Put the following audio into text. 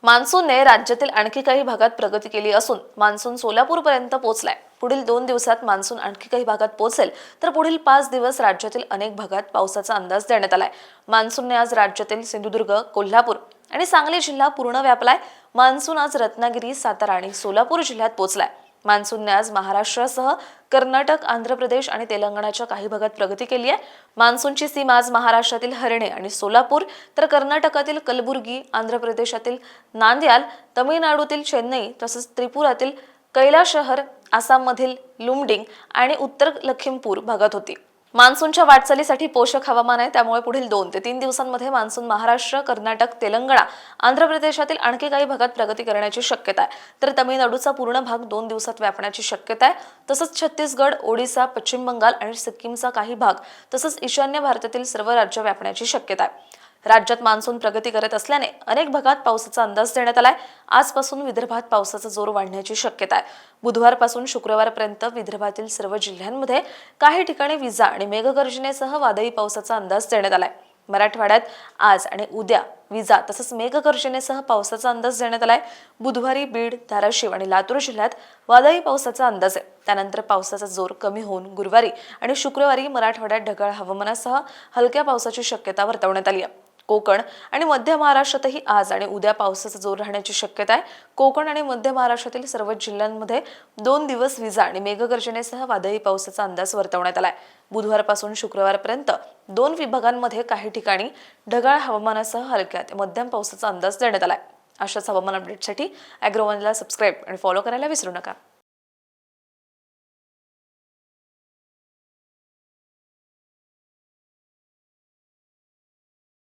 मान्सूनने राज्यातील आणखी काही भागात प्रगती केली असून मान्सून सोलापूरपर्यंत पोहोचलाय। पुढील 2 दिवसात मान्सून आणखी काही भागात पोहोचेल, तर पुढील 5 दिवस राज्यातील अनेक भागात पावसाचा अंदाज देण्यात आलाय। मान्सूनने आज राज्यातील सिंधुदुर्ग, कोल्हापूर आणि सांगली जिल्हा पूर्ण व्यापलाय। मान्सून आज रत्नागिरी, सातारा आणि सोलापूर जिल्ह्यात पोहोचलाय। मान्सूनने आज महाराष्ट्रासह कर्नाटक, आंध्र प्रदेश आणि तेलंगणाच्या काही भागात प्रगती केली आहे। मान्सूनची सीमा आज महाराष्ट्रातील हरणे आणि सोलापूर, तर कर्नाटकातील कलबुर्गी, आंध्र प्रदेशातील नांद्याल, तमिळनाडूतील चेन्नई तसेच त्रिपुरातील कैलाशहर, आसाममधील लुमडिंग आणि उत्तर लखीमपूर भागात होती। मान्सूनच्या वाटचालीसाठी पोषक हवामान आहे, त्यामुळे पुढील 2 ते 3 दिवसांमध्ये मान्सून महाराष्ट्र, कर्नाटक, तेलंगणा, आंध्र प्रदेशातील आणखी काही भागात प्रगती करण्याची शक्यता आहे। तर तमिळनाडूचा पूर्ण भाग 2 दिवसात व्यापण्याची शक्यता आहे। तसंच छत्तीसगड, ओडिसा, पश्चिम बंगाल आणि सिक्कीमचा काही भाग तसंच ईशान्य भारतातील सर्व राज्य व्यापण्याची शक्यता आहे। राज्यात मान्सून प्रगती करत असल्याने अनेक भागात पावसाचा अंदाज देण्यात आलाय। आजपासून विदर्भात पावसाचा जोर वाढण्याची शक्यता आहे। बुधवारपासून शुक्रवारपर्यंत विदर्भातील सर्व जिल्ह्यांमध्ये काही ठिकाणी विजा आणि मेघगर्जनेसह वादळी पावसाचा अंदाज देण्यात आलाय। मराठवाड्यात आज आणि उद्या विजा तसंच मेघगर्जनेसह पावसाचा अंदाज देण्यात आलाय। बुधवारी बीड, धाराशिव आणि लातूर जिल्ह्यात वादळी पावसाचा अंदाज आहे। त्यानंतर पावसाचा जोर कमी होऊन गुरुवारी आणि शुक्रवारी मराठवाड्यात ढगाळ हवामानासह हलक्या पावसाची शक्यता वर्तवण्यात आली आहे। कोकण आणि मध्य महाराष्ट्रातही आज आणि उद्या पावसाचा जोर राहण्याची शक्यता आहे। कोकण आणि मध्य महाराष्ट्रातील सर्व जिल्ह्यांमध्ये 2 दिवस विजा आणि मेघगर्जनेसह वादळी पावसाचा अंदाज वर्तवण्यात आलाय। बुधवारपासून शुक्रवारपर्यंत 2 विभागांमध्ये काही ठिकाणी ढगाळ हवामानासह हलक्या ते मध्यम पावसाचा अंदाज देण्यात आलाय। अशाच हवामान अपडेटसाठी ॲग्रोवनला सबस्क्राईब आणि फॉलो करायला विसरू नका।